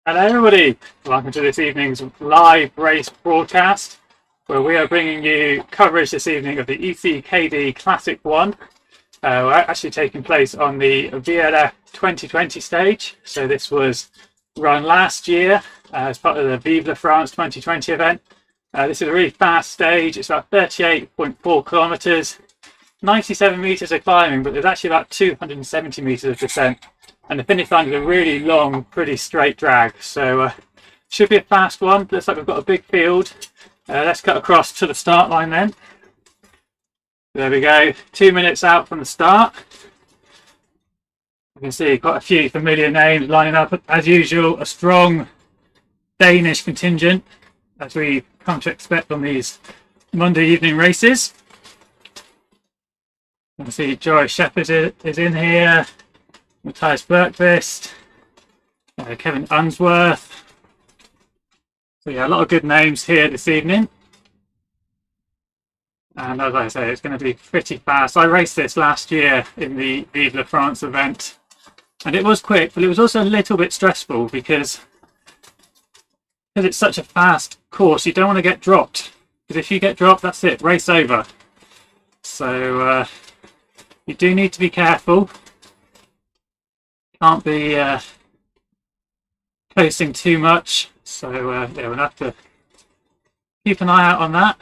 Hello everybody, welcome to this evening's live race broadcast where we are bringing you coverage this evening of the ECKD Classic 1. We're actually taking place on the VLF 2020 stage, so this was run last year as part of the Vive la France 2020 event. This is a really fast stage, it's about 38.4 kilometres, 97 metres of climbing, but there's actually about 270 metres of descent. And the finish line is a really long, pretty straight drag. So should be a fast one. Looks like we've got a big field. Let's cut across to the start line then. There we go. 2 minutes out from the start. You can see quite a few familiar names lining up as usual. A strong Danish contingent, as we come to expect on these Monday evening races. You can see Joy Shepherd is in here. Matthias Bergqvist, Kevin Unsworth. So yeah, a lot of good names here this evening. And as I say, it's going to be pretty fast. I raced this last year in the Vive la France event. And it was quick, but it was also a little bit stressful because it's such a fast course, you don't want to get dropped. Because if you get dropped, that's it, race over. So you do need to be careful. Can't be coasting too much, so yeah, we'll have to keep an eye out on that.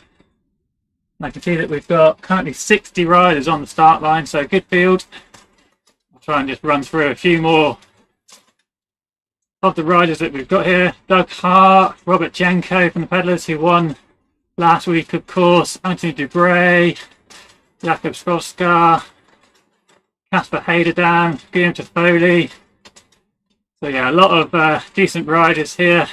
And I can see that we've got currently 60 riders on the start line, so good field. I'll try and just run through a few more of the riders that we've got here. Doug Hart, Robert Jenko from the Pedalers, who won last week, of course. Anthony Dubray, Jakob Skowska, Casper Heiderdam, Guillaume Toffoli. So yeah, a lot of decent riders here.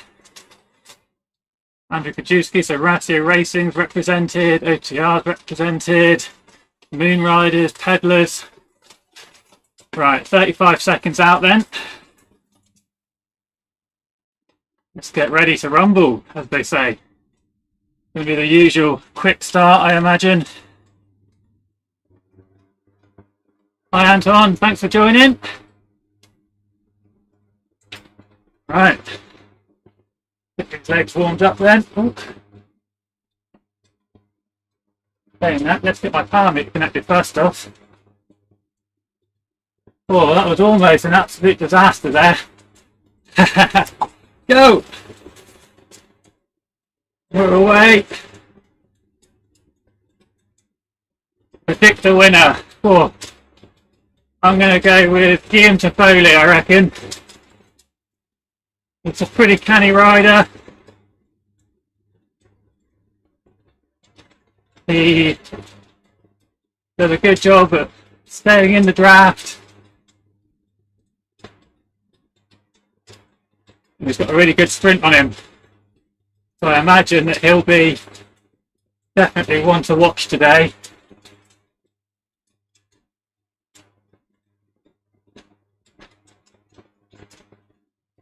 Andrew Kajewski, so Ratio Racing's represented, OTR's represented, Moon Riders, Pedalers. Right, 35 seconds out then. Let's get ready to rumble, as they say. Going to be the usual quick start, I imagine. Hi Anton, thanks for joining. Right, get his legs warmed up then. Ooh. Saying that, let's get my power meter connected first off. Oh, that was almost an absolute disaster there. Go! We're away. Predict the winner. Oh. I'm going to go with Guillaume Toffoli, I reckon. It's a pretty canny rider. He does a good job at staying in the draft. And he's got a really good sprint on him. So I imagine that he'll be definitely one to watch today.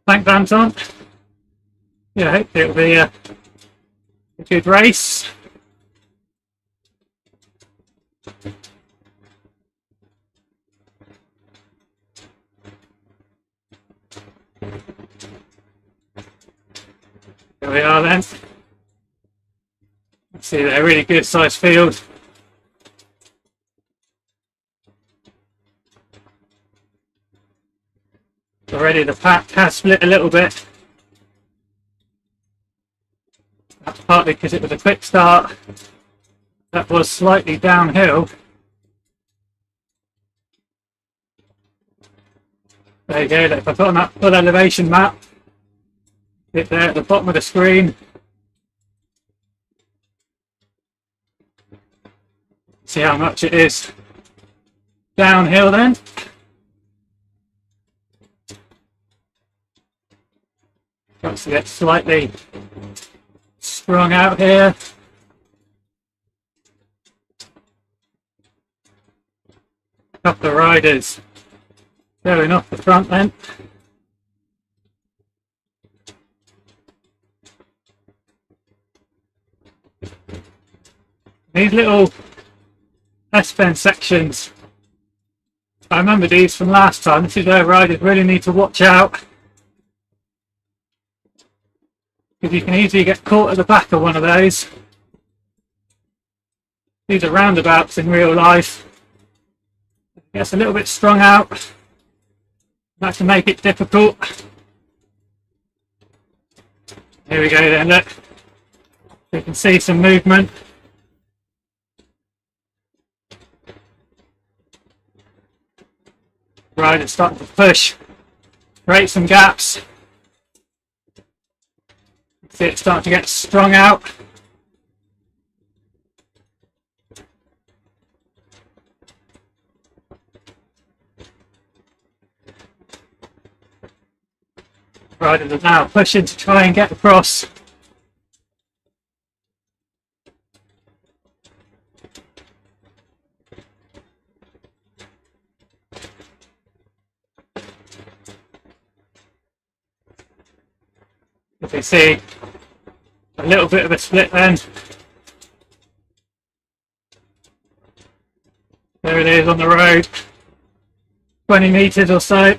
Thanks, Anton. Yeah, hopefully it'll be a good race. Here we are then. Let's see, they're a really good sized field. Already the pack has split a little bit. That's partly because it was a quick start. That was slightly downhill. There you go, if I put on that full elevation map, it there at the bottom of the screen. See how much it is downhill then. Got to get slightly sprung out here. Couple of riders going off the front then. These little S-bend sections, I remember these from last time. This is where riders really need to watch out. because you can easily get caught at the back of one of those. These are roundabouts in real life. It gets a little bit strung out. That can make it difficult. Here we go then, look. You can see some movement. Right, it's starting to push. Create some gaps. See it starting to get strung out. Right, and now pushing to try and get across. You can see a little bit of a split then. There it is on the road, 20 metres or so.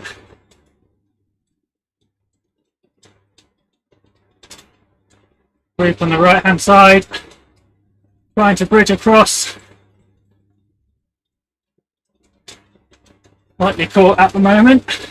Group on the right hand side, trying to bridge across. Lightly caught at the moment.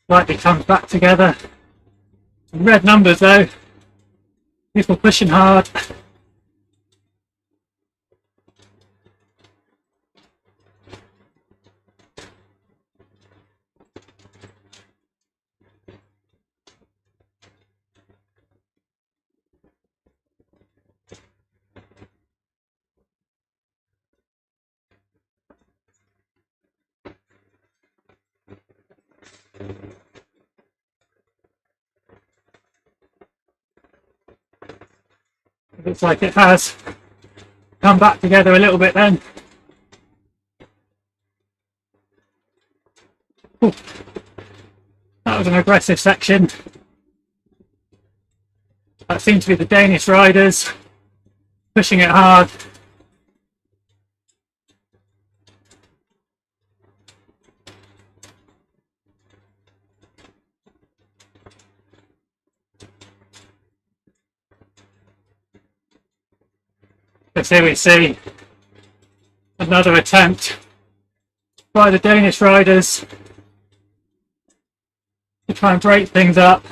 Lightly comes back together. Some red numbers though. People pushing hard. It looks like it has come back together a little bit then. Ooh, that was an aggressive section. That seemed to be the Danish riders pushing it hard. But here we see another attempt by the Danish riders to try and break things up.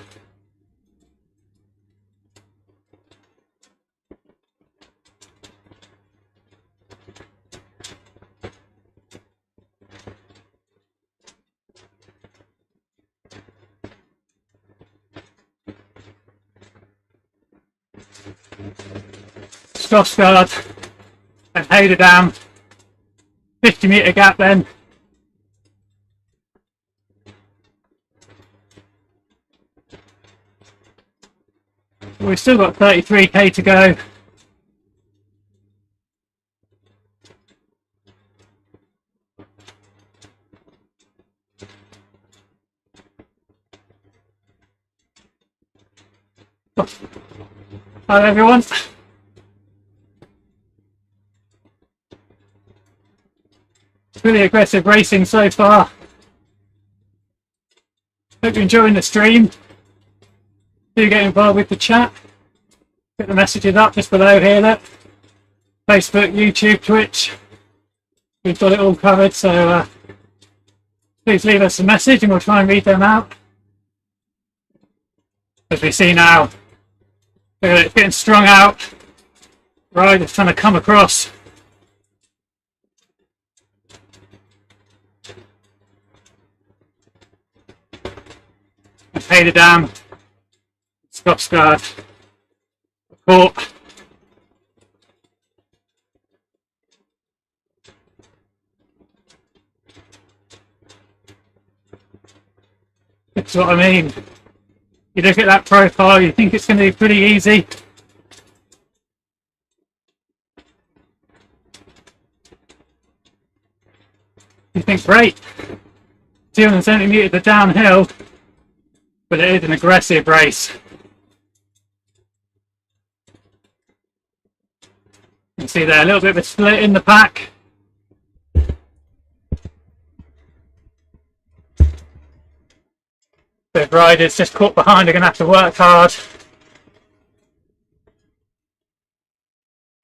Stoffsgaard and Heiderdam, 50 metre gap then. We've still got 33k to go. Hello everyone. Really aggressive racing so far. Hope you're enjoying the stream. Do get involved with the chat. Get the messages up just below here. Look. Facebook, YouTube, Twitch. We've got it all covered, so please leave us a message and we'll try and read them out. As we see now, it's getting strung out. Right, it's trying to come across. Heiderdam, Stoffsgaard, caught. That's what I mean. You look at that profile, you think it's going to be pretty easy. You think, great, 270 metres of downhill, but it is an aggressive race. You can see there a little bit of a split in the pack. The riders just caught behind are going to have to work hard.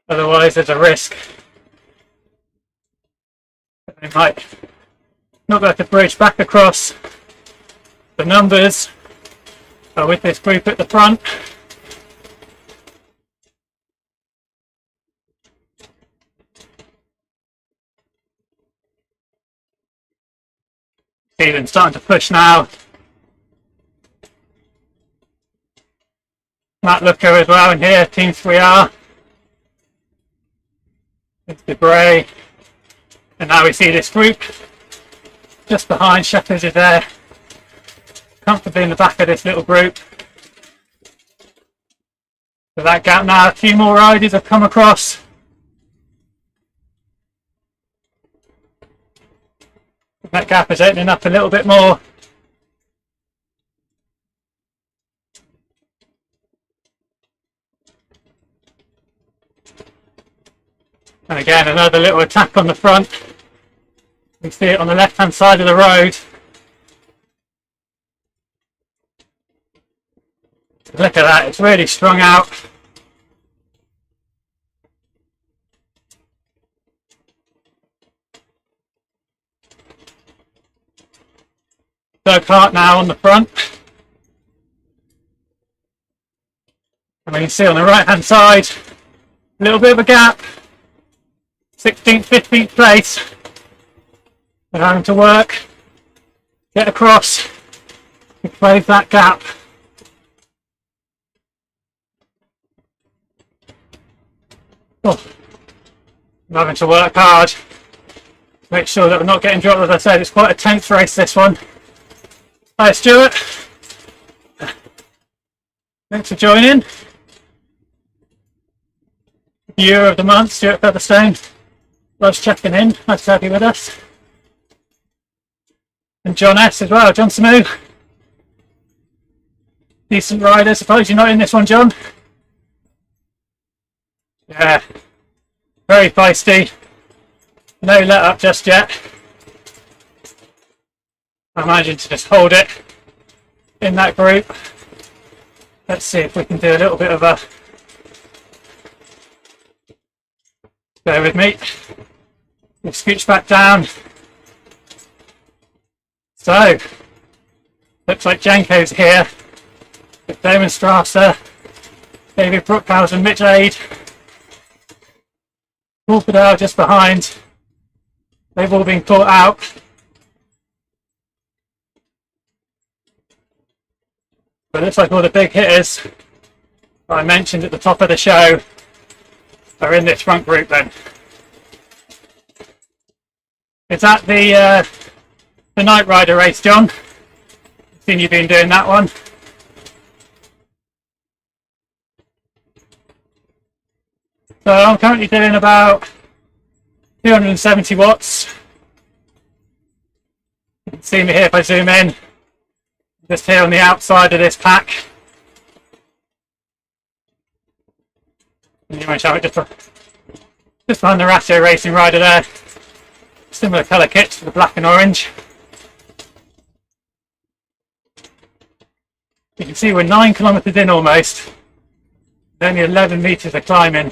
Otherwise there's a risk that they might not be able to bridge back across. The numbers are with this group at the front. See them starting to push now. Matt Looker as well in here, Team 3R. It's Debray. And now we see this group just behind. Shepherds is there, comfortably in the back of this little group. So that gap now, a few more riders have come across. That gap is opening up a little bit more. And again, another little attack on the front. You can see it on the left hand side of the road. Look at that, it's really strung out. Doug Hart now on the front. And we can see on the right hand side, a little bit of a gap. 16th, 15th place. They're having to work, get across, and close that gap. Oh, I'm having to work hard. Make sure that we're not getting dropped. As I said, it's quite a tense race, this one. Hi Stuart. Thanks for joining. Viewer of the month, Stuart Featherstone. Loves checking in. Nice to have you with us. And John S as well. John Samu. Decent rider. Suppose you're not in this one, John. Yeah. Very feisty. No let up just yet. I imagine to just hold it in that group. Let's see if we can do a little bit of a... Bear with me. We'll scooch back down. So, looks like Janko's here. With Damon Strasser, David Brookhausen, Mitch Aid. Corpedale just behind. They've all been caught out. But it looks like all the big hitters that I mentioned at the top of the show are in this front group then. Is that the Night Rider race, John? I've seen you've been doing that one. So I'm currently doing about 270 watts. You can see me here if I zoom in. Just here on the outside of this pack. And you might show it just behind the Ratio Racing rider there. Similar colour kit to the black and orange. You can see we're 9 kilometres in almost. Only 11 metres of climbing. You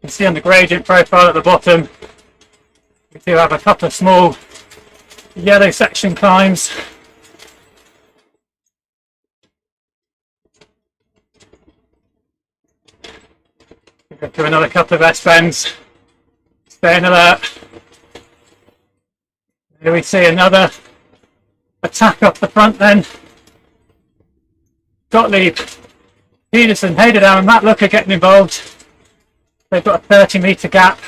can see on the gradient profile at the bottom, we do have a couple of small yellow section climbs. We'll go through another couple of S-bends. Staying alert. Here we see another attack up the front then. Gottlieb, Peterson, Haydendown and Matt Looker getting involved. They've got a 30-metre gap.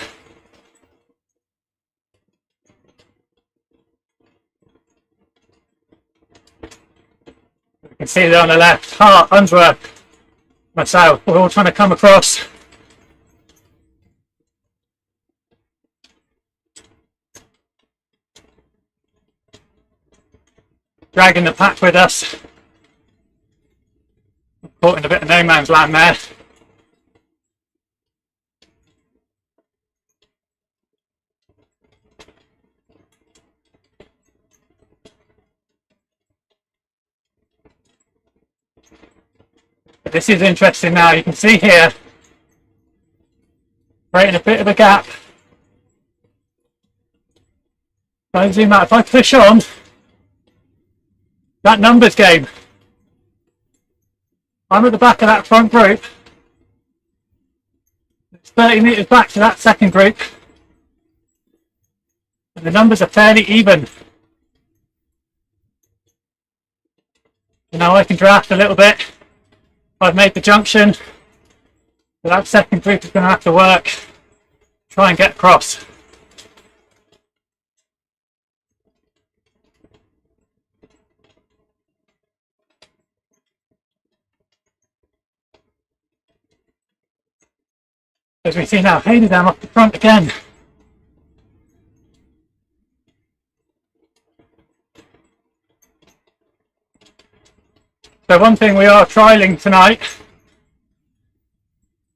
You can see there on the left, Hart, Unsworth, myself, we're all trying to come across. dragging the pack with us. Caught in a bit of no man's land there. But this is interesting now. You can see here, creating a bit of a gap. If I zoom out, if I push on, that numbers game. I'm at the back of that front group. It's 30 metres back to that second group. And the numbers are fairly even. So now I can draft a little bit. I've made the junction. So that second group is going to have to work. Try and get across. As we see now, Hayderdam off the front again. So one thing we are trialling tonight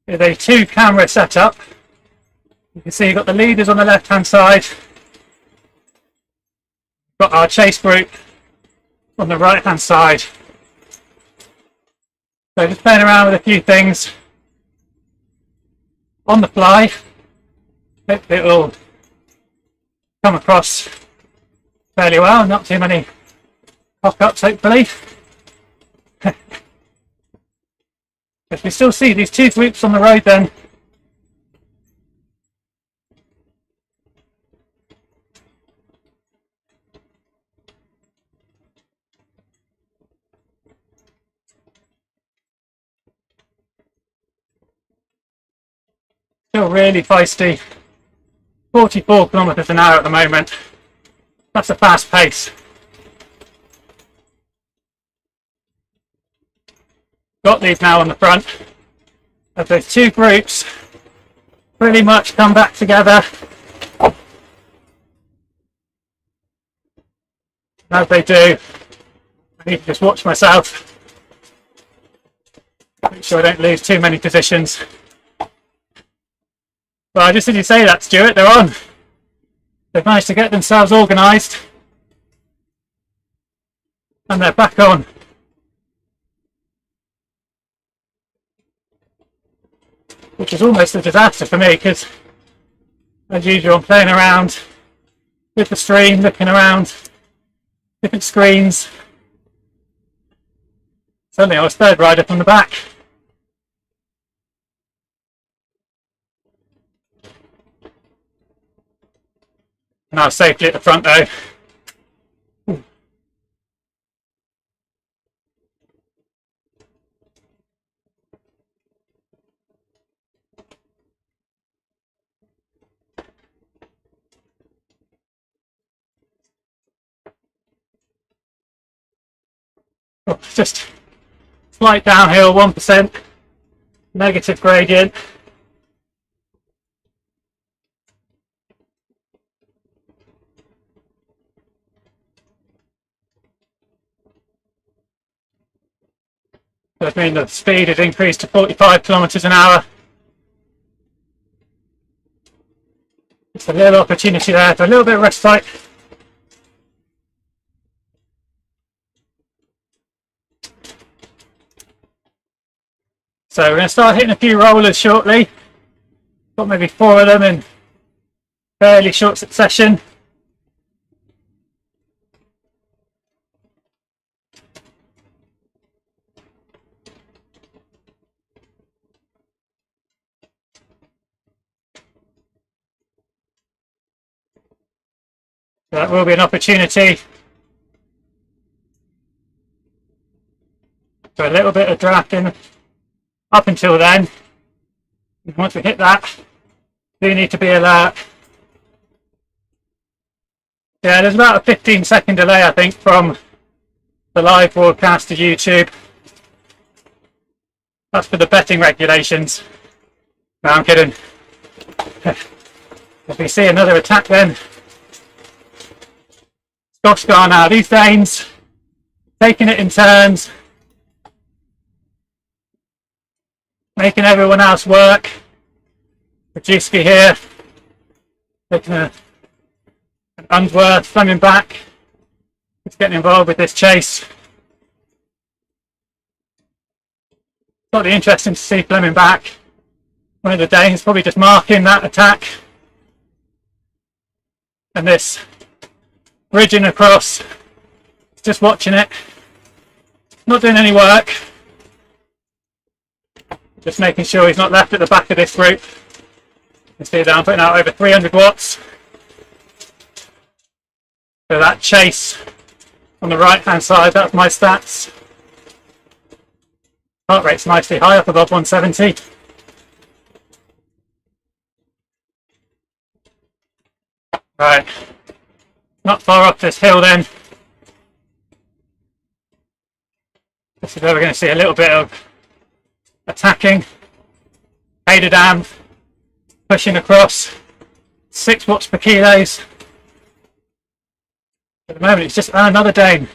is a 2-camera setup. You can see you've got the leaders on the left hand side, got our chase group on the right hand side. So just playing around with a few things on the fly. Hopefully it will come across fairly well, not too many cock-ups hopefully. As we still see these 2 groups on the road then. Still really feisty. 44 kilometres an hour at the moment. That's a fast pace. Got these now on the front. As those 2 groups pretty much come back together. As they do, I need to just watch myself. Make sure I don't lose too many positions. Well, just as you say that, Stuart, they're on. They've managed to get themselves organised. And they're back on. Which is almost a disaster for me because, as usual, I'm playing around with the stream, looking around different screens. Suddenly I was third rider from the back. Now safely at the front though. Oh, just slight downhill, 1%, negative gradient. That means the speed has increased to 45 kilometres an hour. It's a little opportunity there for a little bit of respite. So we're going to start hitting a few rollers shortly. Got maybe 4 of them in fairly short succession. That will be an opportunity for a little bit of drafting up until then. Once we hit that, we need to be alert. Yeah, there's about a 15-second delay, I think, from the live broadcast to YouTube. That's for the betting regulations. No, I'm kidding. If we see another attack then, Goshgar now, these Danes taking it in turns, making everyone else work. Rajewski here, taking an Unsworth, Fleming back, just getting involved with this chase. Slightly interesting to see Fleming back. One of the Danes probably just marking that attack. And this bridging across, just watching it, not doing any work, just making sure he's not left at the back of this group. You can see that I'm putting out over 300 watts. So that chase on the right hand side, that's my stats. Heart rate's nicely high, up above 170. Right, not far up this hill then. This is where we're going to see a little bit of attacking. Hader Dam, pushing across, 6 watts per kilos. At the moment it's just another Dane.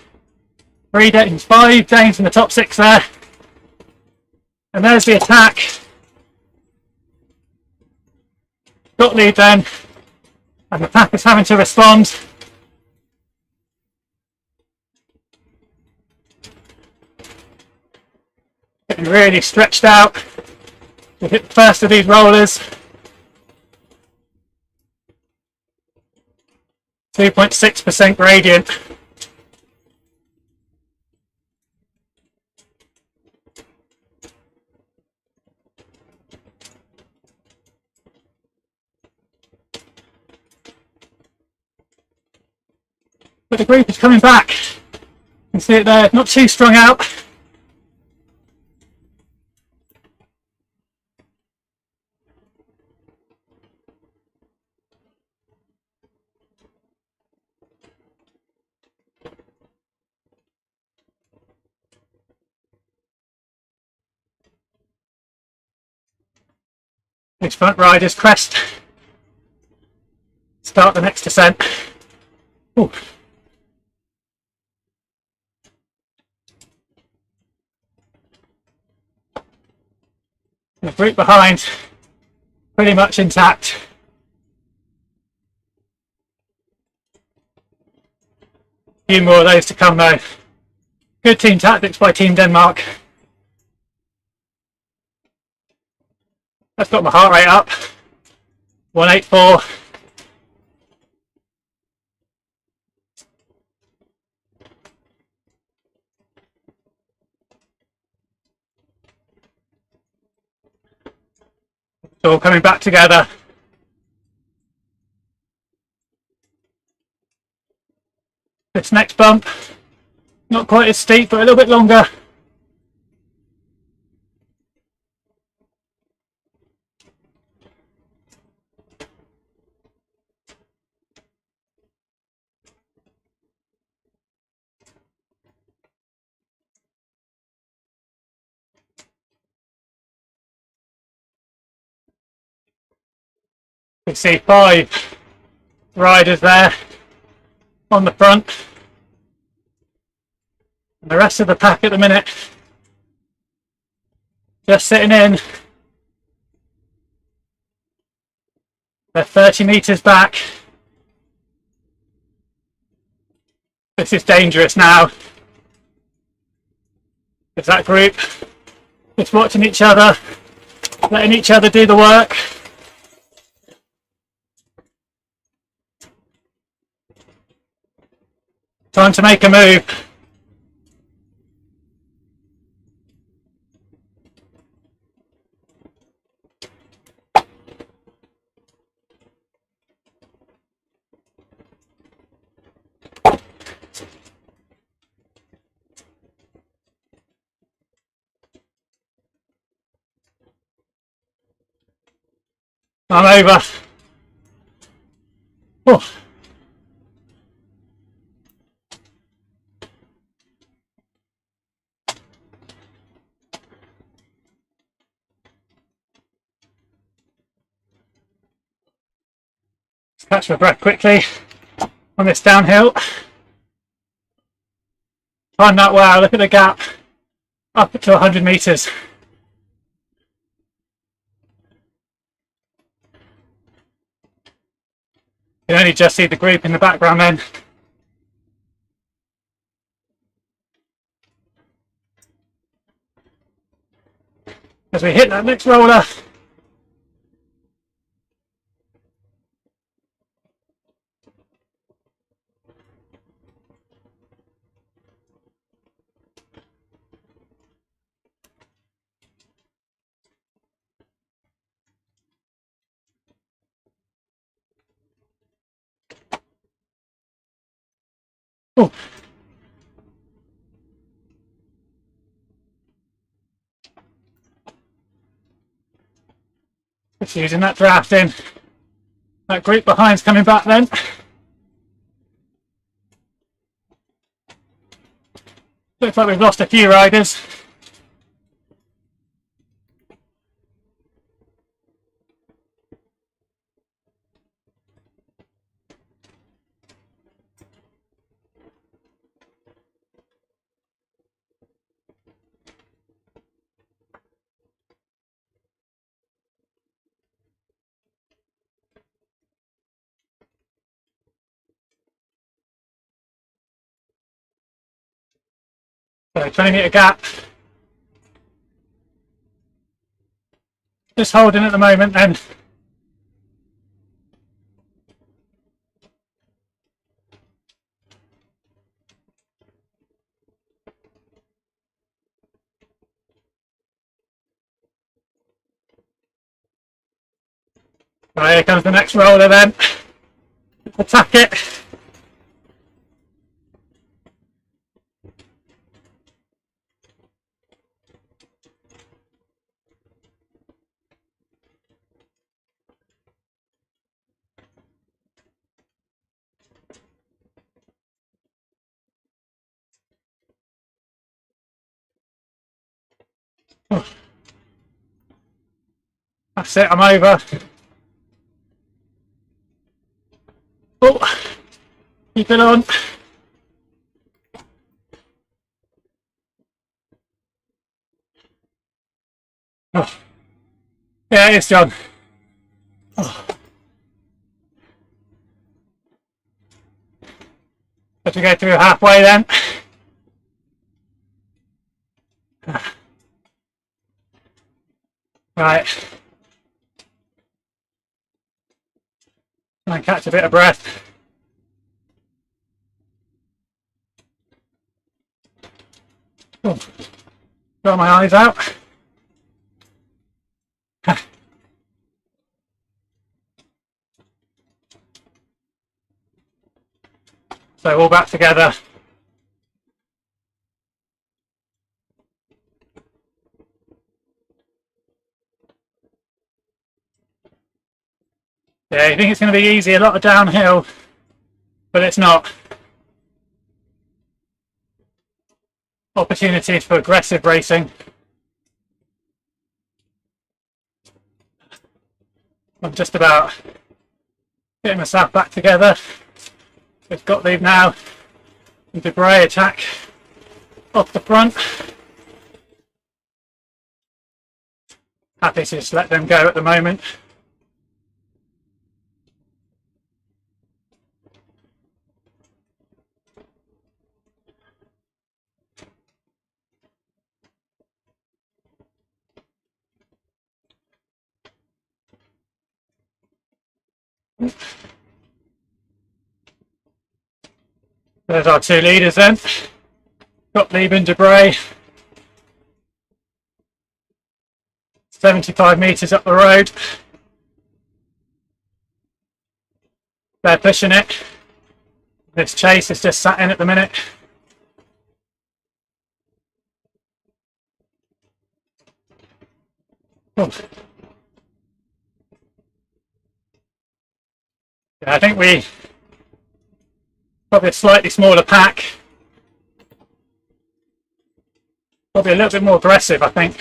3 Danes, 5 Danes in the top 6 there. And there's the attack. Got lead then. And the pack is having to respond. Getting really stretched out. We hit the first of these rollers. 2.6% gradient. But the group is coming back. You can see it there, not too strung out. These front riders crest. Start the next descent. Ooh. The group behind, pretty much intact. A few more of those to come though. Good team tactics by Team Denmark. That's got my heart rate up. 184. It's all coming back together. This next bump, not quite as steep, but a little bit longer. You can see 5 riders there on the front. And the rest of the pack at the minute just sitting in. They're 30 metres back. This is dangerous now. It's that group just watching each other, letting each other do the work. Time to make a move. I'm over. Oh. Catch my breath quickly on this downhill. Time that well. Look at the gap up to 100 meters. You can only just see the group in the background then. As we hit that next roller. Oh. Just using that draft in. That group behind's coming back then. Looks like we've lost a few riders. So 20 metre gap. Just holding at the moment then. Right, here comes the next roller then. Attack it. Oh. That's it, I'm over. Oh, keep it on. Oh. Yeah, it's John. Oh. Have to go through halfway then. Right. Try and catch a bit of breath. Oh. Got my eyes out. So all back together. Yeah, you think it's going to be easy, a lot of downhill, but it's not. Opportunities for aggressive racing. I'm just about getting myself back together. We've got leave now. Debray attack off the front. Happy to just let them go at the moment. There's our two leaders then. Gottlieb and Debray. 75 metres up the road. They're pushing it. This chase is just sat in at the minute. Oh. Yeah, I think we probably a slightly smaller pack. Probably a little bit more aggressive, I think.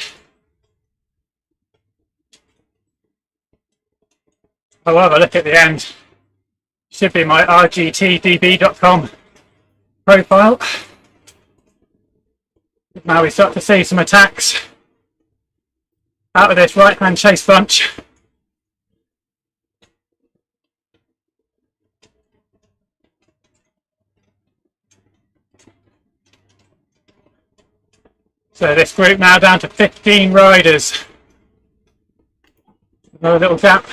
However, look at the end. Should be my RGTDB.com profile. Now we start to see some attacks out of this right hand chase bunch. So this group now down to 15 riders. Another little gap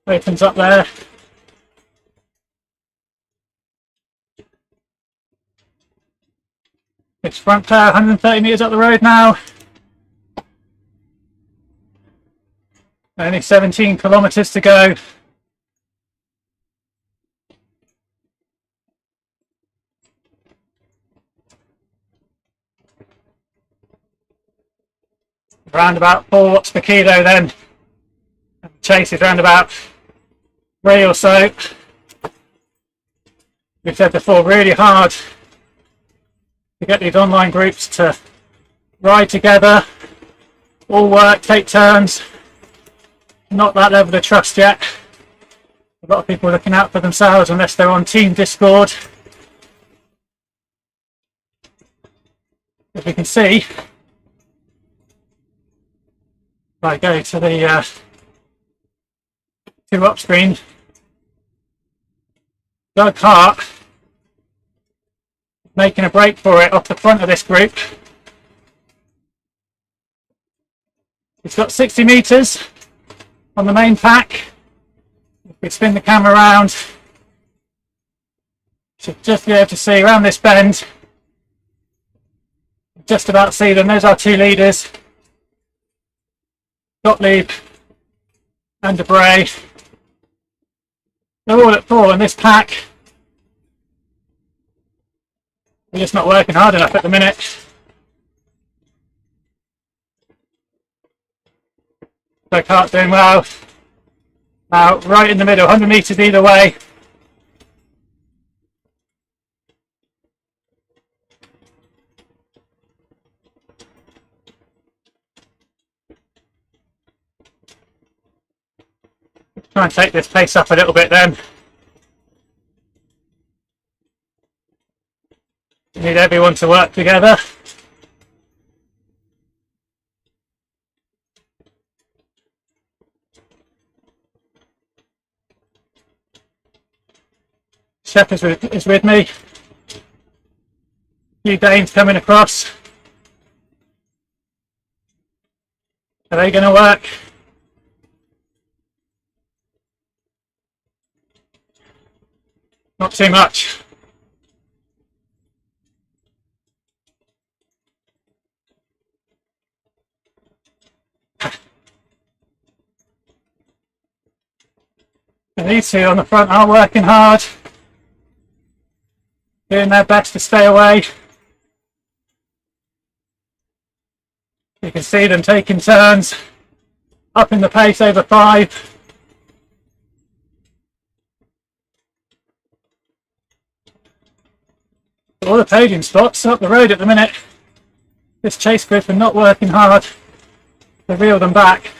opens up there. It's front pair, 130 metres up the road now. Only 17 kilometres to go. Around about 4 watts per kilo then. And the chase is around about 3 or so. We've said before, really hard to get these online groups to ride together, all work, take turns. Not that level of trust yet. A lot of people are looking out for themselves unless they're on Team Discord. As we can see, if I go to the 2 up screen, Doug Hart making a break for it off the front of this group. He's got 60 metres on the main pack. If we spin the camera around, should just be able to see around this bend. Just about see them. Those are 2 leaders, Gottlieb and Debray. They're all at 4 in this pack. We're just not working hard enough at the minute. So Cart's doing well. Now right in the middle, 100 metres either way. Try and take this pace up a little bit then. We need everyone to work together. Shep is with me. A few Danes coming across. Are they going to work? Not too much. And these 2 on the front are working hard, doing their best to stay away. You can see them taking turns, upping the pace over 5. All the podium spots up the road at the minute. This chase group are not working hard to reel them back.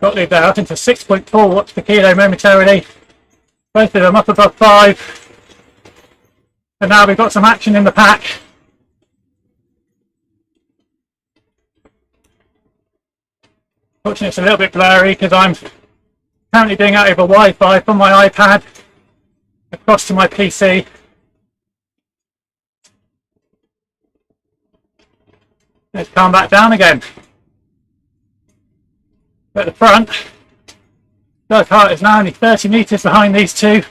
Gottlieb there up into 6.4 watts per kilo momentarily. Both of them up above 5. And now we've got some action in the pack. Fortunately, it's a little bit blurry because I'm currently doing it over Wi-Fi from my iPad across to my PC. Let's calm back down again. At the front, Doug Hart is now only 30 metres behind these 2.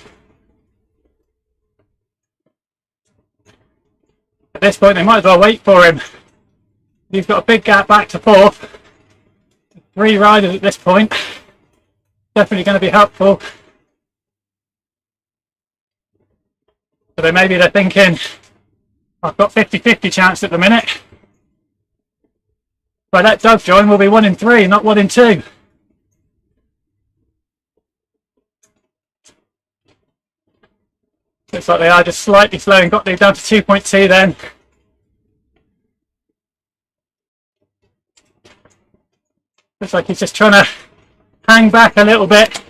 At this point, they might as well wait for him. He's got a big gap back to 4th. 3 riders at this point. Definitely going to be helpful. So maybe they're thinking, I've got 50-50 chance at the minute. If I let Doug join, we'll be 1 in 3, not 1 in 2. Looks like they are just slightly slowing. Got down to 2.2 then. Looks like he's just trying to hang back a little bit,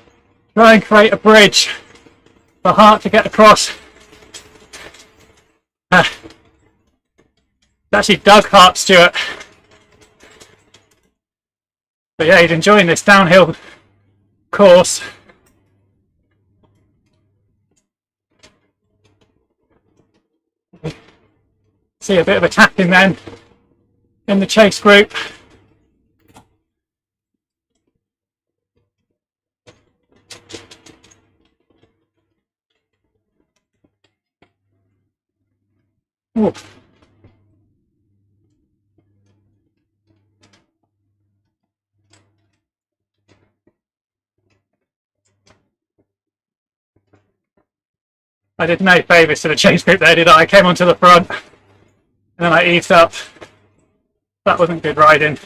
try and create a bridge the heart to get across. It's actually Doug Hart Stewart. But yeah, he's enjoying this downhill course. See a bit of attacking then in the chase group. Ooh. I did no favours to the chase group there, did I? I came onto the front and then I eased up. That wasn't good riding.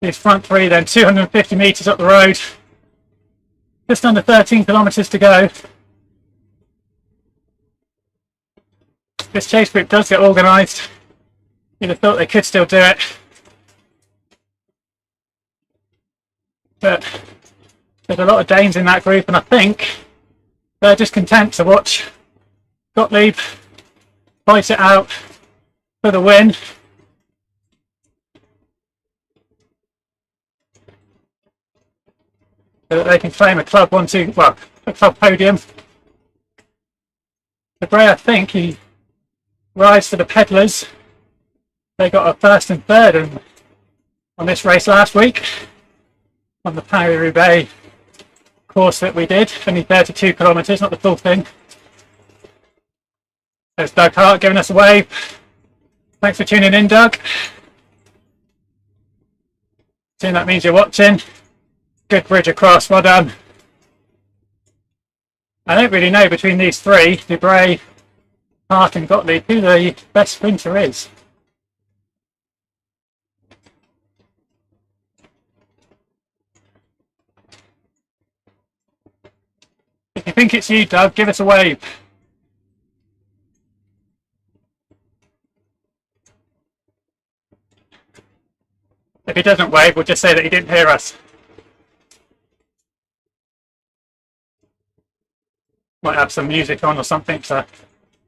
These front three then, 250 metres up the road. Just under 13 kilometres to go. This chase group does get organised. You'd have thought they could still do it. But there's a lot of Danes in that group, and I think they're just content to watch Gottlieb fight it out for the win. So that they can claim a club a club podium. The Bray, I think he rides for the Pedlars. They got a first and third on this race last week on the Paris-Roubaix course that we did, only 32 kilometres, not the full thing. There's Doug Hart giving us a wave. Thanks for tuning in, Doug. Assume that means you're watching. Good bridge across, well done. I don't really know between these three, Debray, Hart and Gottlieb, who the best sprinter is. If you think it's you, Doug, give us a wave. If he doesn't wave, we'll just say that he didn't hear us. Might have some music on or something to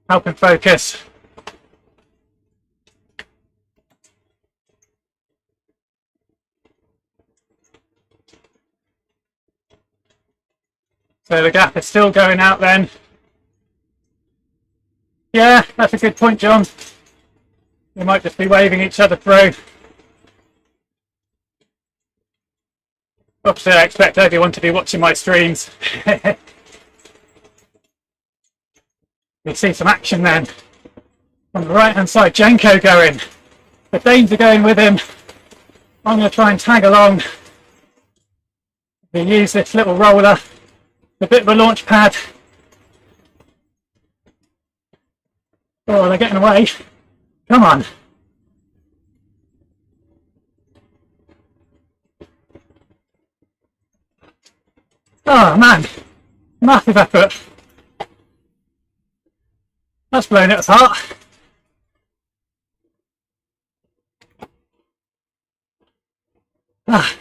help him focus. So the gap is still going out then. Yeah, that's a good point, John. We might just be waving each other through. Obviously, I expect everyone to be watching my streams. We see some action then. On the right hand side, Jenko going. The Danes are going with him. I'm going to try and tag along. We use this little roller, a bit of a launch pad. Oh, they're getting away. Come on. Oh man, massive effort. That's blown at us hot. Ah.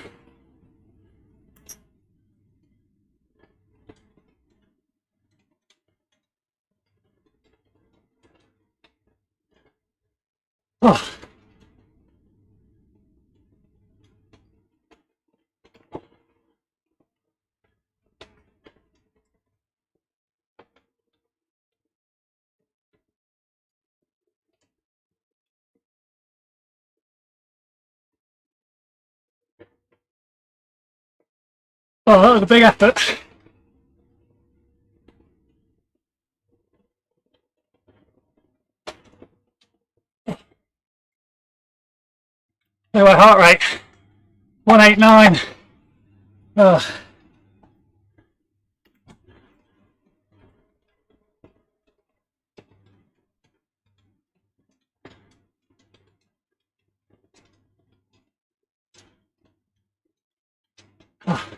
Oh. Oh, that was a big effort. Lower heart rate, 189. Oh. Oh.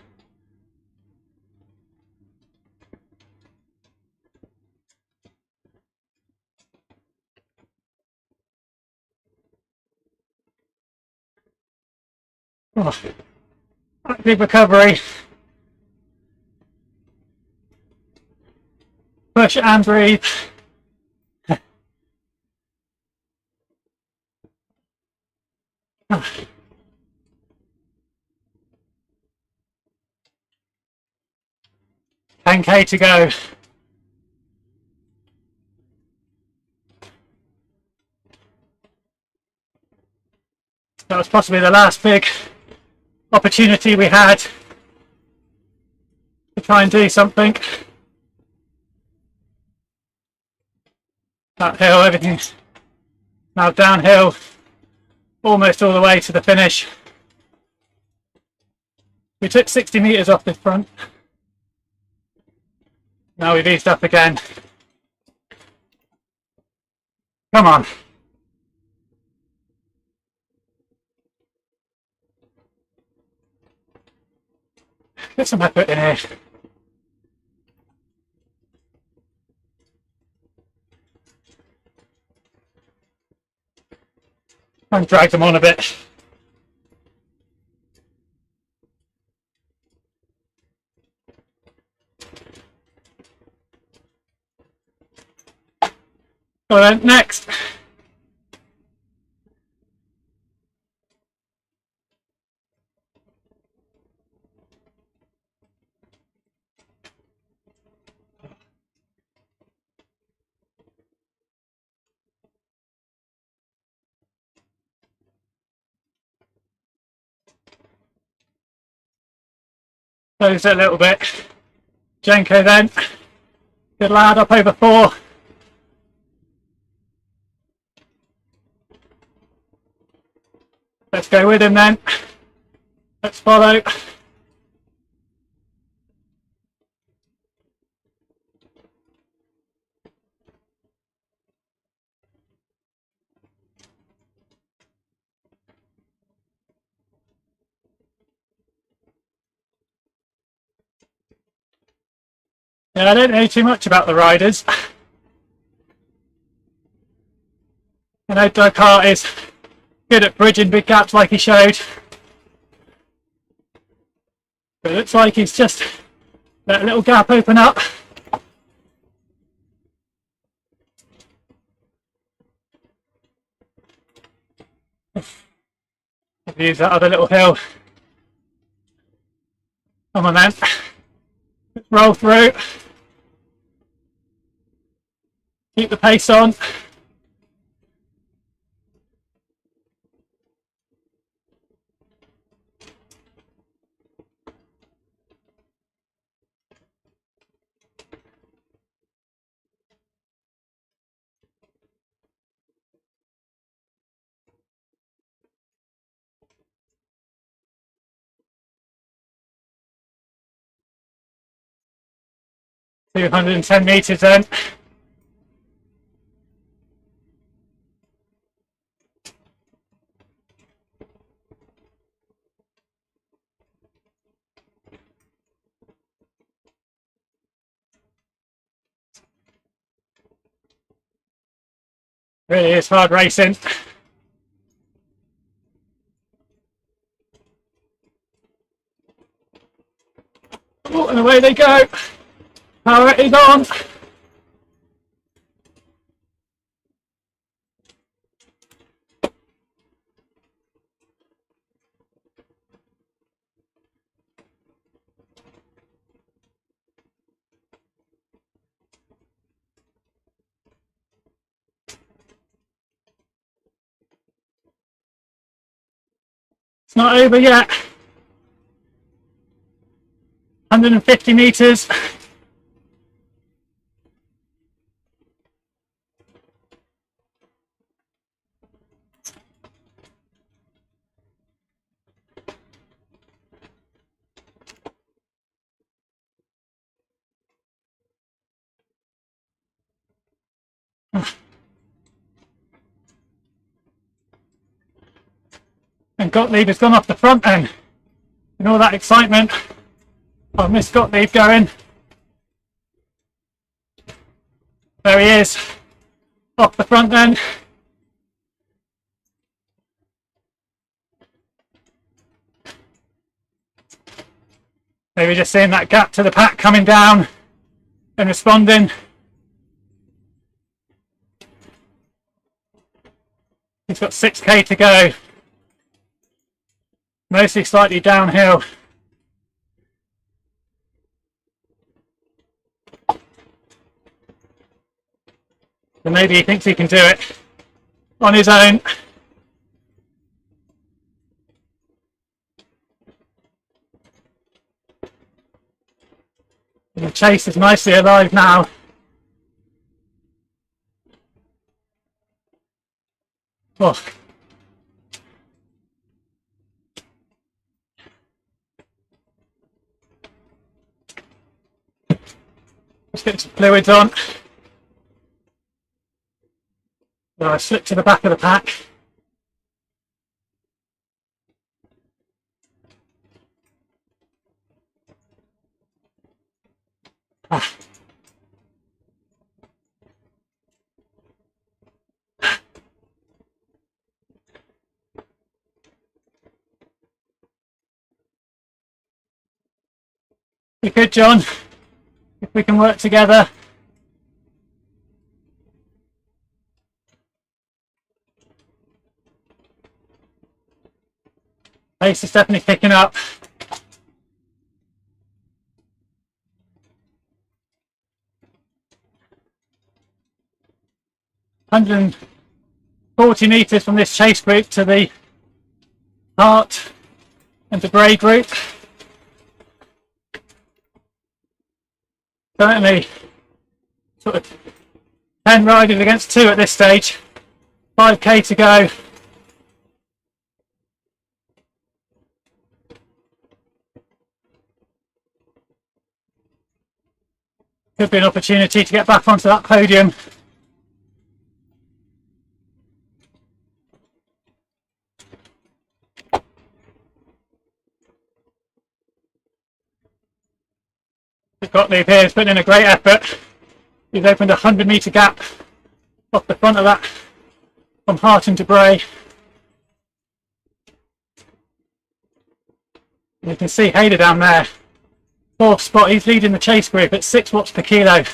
Oh, active recovery. Push and breathe. Oh. 10k to go. That was possibly the last big opportunity we had to try and do something. Uphill, everything's now downhill, almost all the way to the finish. We took 60 meters off the front. Now we've eased up again. Come on. Get some effort in here. And drag them on a bit. So then next. Close it a little bit. Jenko then. Good lad, up over 4. Let's go with him then. Let's follow. Yeah, I don't know too much about the riders. I know Dakar is good at bridging big gaps like he showed. But it looks like he's just let a little gap open up. Use that other little hill. Come on then. Roll through. Keep the pace on. $210 meters then. Really is hard racing. Oh, and away they go. Power is on. It's not over yet. 150 meters. And Gottlieb has gone off the front then. And all that excitement. I missed Gottlieb going. There he is. Off the front then. Maybe just seeing that gap to the pack coming down and responding. He's got 6k to go, mostly slightly downhill. So maybe he thinks he can do it on his own. The chase is nicely alive now. Oh. Just getting some fluids on. So I slipped to the back of the pack. Ah. You're good, John. If we can work together. Pace is definitely picking up. $140 meters from this chase group to the Hart and Debray group. Certainly sort of 10 riders against 2 at this stage. 5k to go. Could be an opportunity to get back onto that podium. Gottlieb here is putting in a great effort. He's opened a 100-meter gap off the front of that from Hart and Debray. You can see Hayder down there, 4th spot. He's leading the chase group at 6 watts per kilo.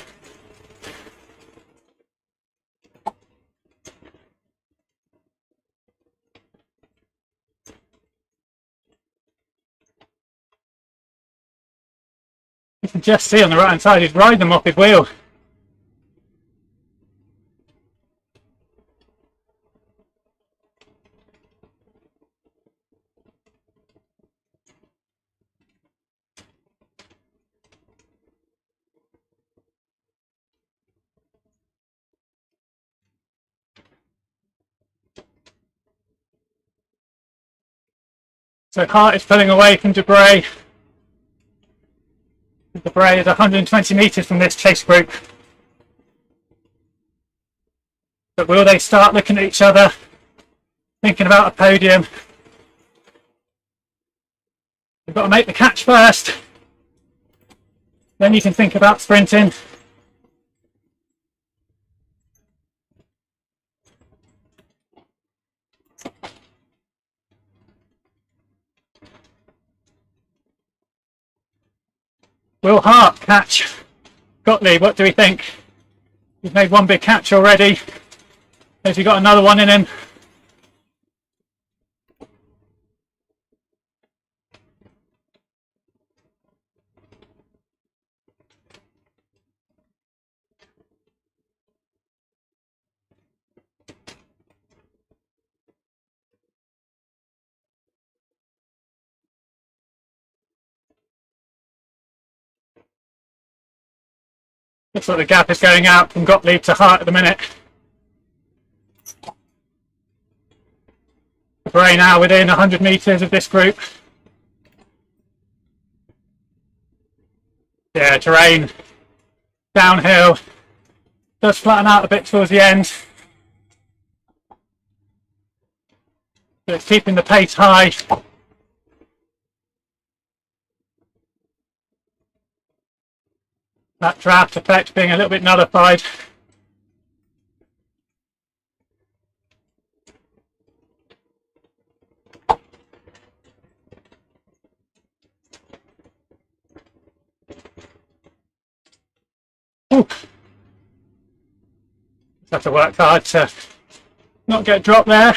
You can just see on the right hand side he's riding them off his wheel. So Hart is pulling away from Debray. Debray is 120 meters from this chase group. But will they start looking at each other, thinking about a podium? You've got to make the catch first. Then you can think about sprinting. Will Hart catch Gottlieb? What do we think? He's made one big catch already. Has he got another one in him? Looks like the gap is going out from Gottlieb to Hart at the minute. Debray now within 100 meters of this group. Yeah, terrain downhill does flatten out a bit towards the end, but it's keeping the pace high. That draft effect being a little bit nullified. have to work hard to not get dropped there. A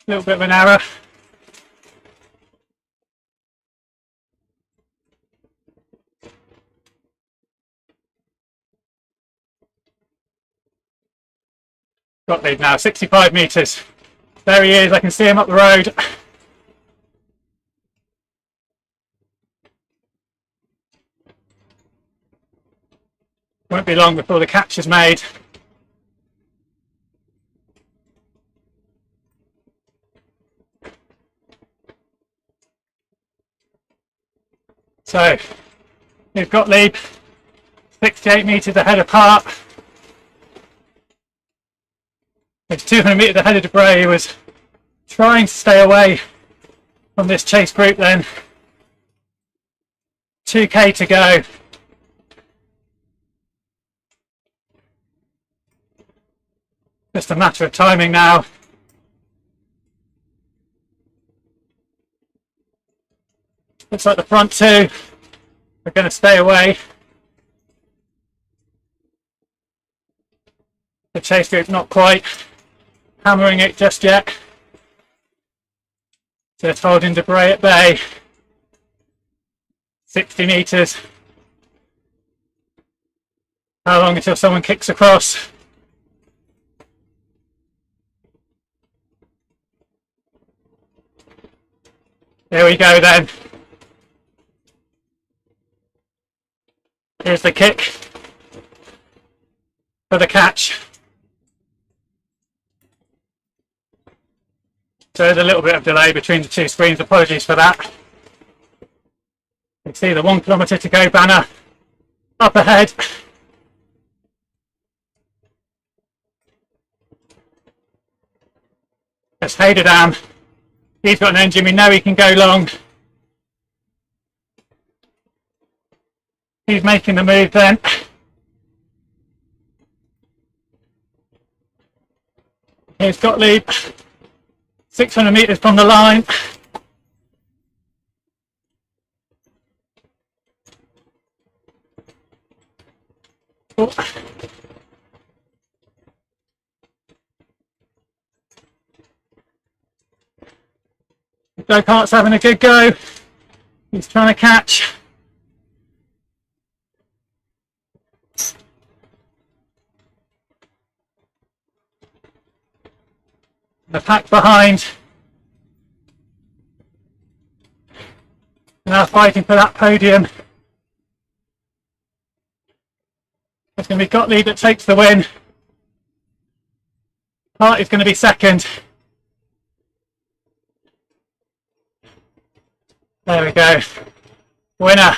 little bit of an error. Got lead now, 65 metres. There he is, I can see him up the road. Won't be long before the catch is made. So, we've got lead 68 metres ahead apart. It's 200 metres ahead of Debray, who was trying to stay away from this chase group then. 2k to go. Just a matter of timing now. Looks like the front two are going to stay away. The chase group not quite hammering it just yet. Just holding Debray at bay. 60 metres. How long until someone kicks across? There we go then. Here's the kick for the catch. So there's a little bit of delay between the two screens, apologies for that. You can see the 1 kilometre to go banner up ahead. There's Hayder down. He's got an engine, we know he can go long. He's making the move then. Here's Gottlieb, 600 metres from the line. Oh. Go-kart's having a good go. He's trying to catch. The pack behind. Now fighting for that podium. It's going to be Gottlieb that takes the win. Hart is going to be second. There we go. Winner.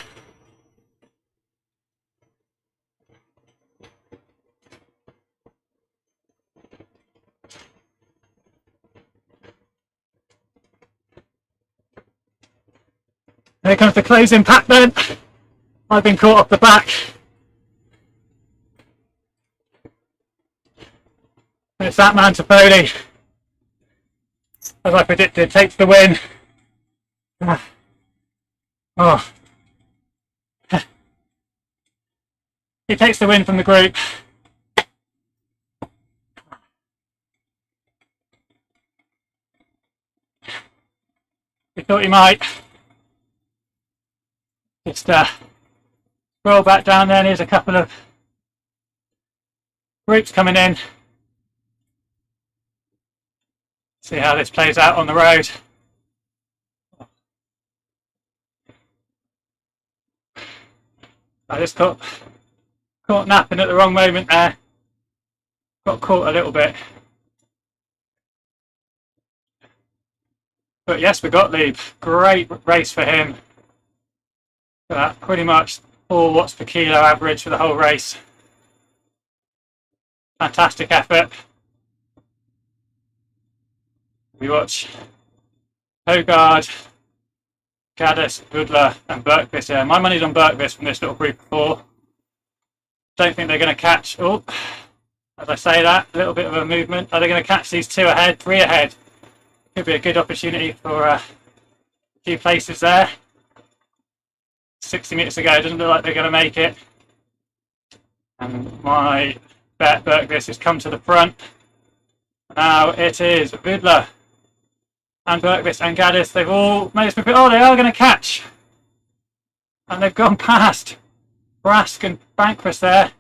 Here comes the closing pack then. I've been caught off the back. And it's that man Topoli, as I predicted, takes the win. Oh. He takes the win from the group. We thought he might. Just scroll back down there, and here's a couple of groups coming in. See how this plays out on the road. I just caught napping at the wrong moment there. Got caught a little bit. But yes, we got Gottlieb. Great race for him. Pretty much 4 watts per kilo average for the whole race. Fantastic effort. We watch Hogard, Gaddis, Budler and Berkvis here. My money's on Berkvis from this little group of 4. Don't think they're going to catch. Oh, as I say that, a little bit of a movement. Are they going to catch these 2 ahead, 3 ahead? Could be a good opportunity for a few places there. 60 metres ago, doesn't look like they're going to make it. And my Bergqvist has come to the front. Now it is Vidler and Bergqvist and Gaddis. They've all managed to... Oh, they are going to catch. And they've gone past Brask and Bankrupt there.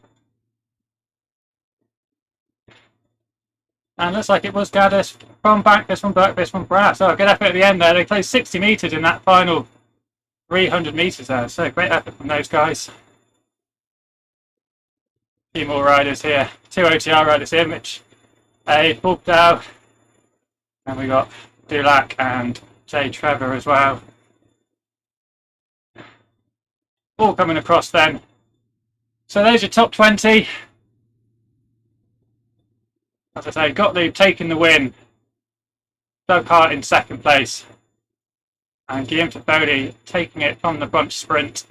And looks like it was Gaddis from Bankrupt, from Bergqvist, from Brask. Oh, good effort at the end there. They closed 60 metres in that final 300 metres there. So great effort from those guys. A few more riders here. 2 OTR riders here, Mitch A. Bulkdow. And we got Dulac and Jay Trevor as well. All coming across then. So there's your top 20. As I say, Gottlieb taking the win. Doug Hart in second place. And Guillaume Toffoli taking it from the bunch sprint.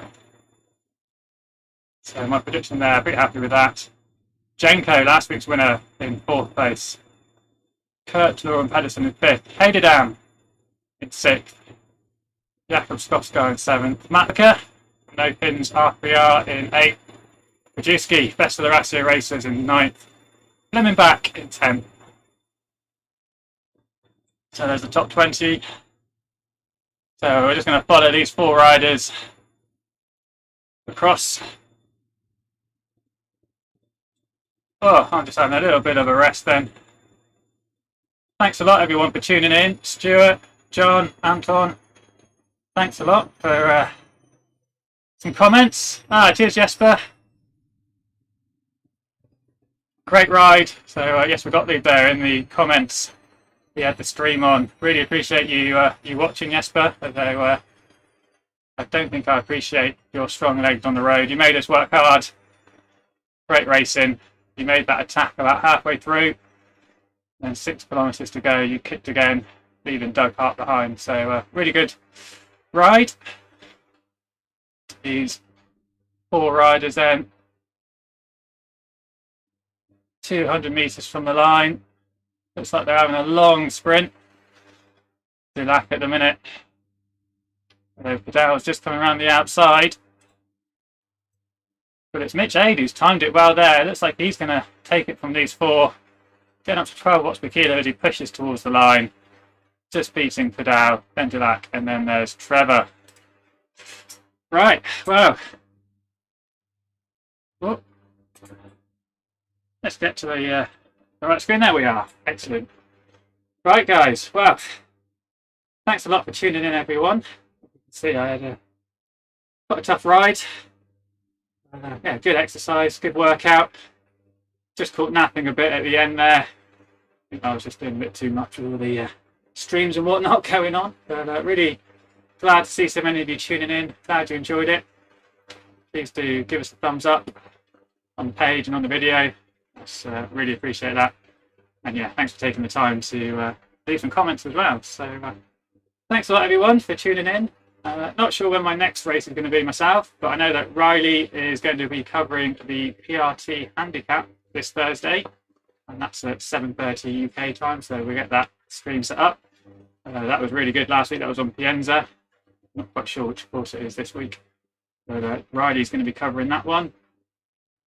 So my prediction there, pretty happy with that. Jenko, last week's winner, in fourth place. Kurt Lauren Pedersen in fifth. Heidedam in sixth. Jakob Skopsko in seventh. Matka, no pins, RPR in eighth. Pajewski, best of the Ratio Racers in ninth. Lemmenbach in 10th. So there's the top 20. So we're just going to follow these 4 riders across. Oh, I'm just having a little bit of a rest then. Thanks a lot everyone for tuning in. Stuart, John, Anton, thanks a lot for some comments. Cheers Jesper. Great ride. So yes, we got Lee there in the comments. He had the stream on. Really appreciate you watching, Jesper. Although I don't think I appreciate your strong legs on the road. You made us work hard. Great racing. You made that attack about halfway through. Then 6 kilometres to go. You kicked again, leaving Doug Hart behind. So really good ride. These 4 riders then. 200 metres from the line. Looks like they're having a long sprint. Dulac at the minute. Padell's just coming around the outside. But it's Mitch Ade who's timed it well there. It looks like he's going to take it from these 4. Getting up to 12 watts per kilo as he pushes towards the line. Just beating Padell, then Dulac, and then there's Trevor. Right, well. Whoop. Let's get to the right screen. There we are. Excellent. Right, guys. Well, thanks a lot for tuning in, everyone. You can see I had quite a tough ride. Yeah, good exercise, good workout. Just caught napping a bit at the end there. I think I was just doing a bit too much with all the streams and whatnot going on. But really glad to see so many of you tuning in. Glad you enjoyed it. Please do give us a thumbs up on the page and on the video. Really appreciate that. And yeah, thanks for taking the time to leave some comments as well. So thanks a lot everyone for tuning in. Not sure when my next race is going to be myself, but I know that Riley is going to be covering the PRT handicap this Thursday, and that's at 7:30 UK time, so we get that stream set up. That was really good last week. That was on Pienza. Not quite sure which course it is this week, but Riley's going to be covering that one.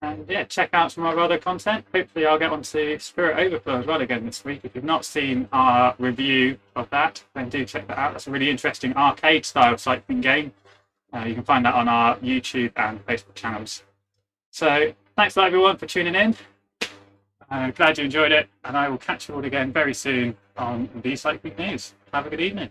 And yeah, check out some of our other content. Hopefully I'll get onto Spirit Overflow as well again this week. If you've not seen our review of that, then do check that out. That's a really interesting arcade style cycling game. You can find that on our YouTube and Facebook channels. So thanks a lot everyone for tuning in. Glad you enjoyed it, and I will catch you all again very soon on the Cycling News. Have a good evening.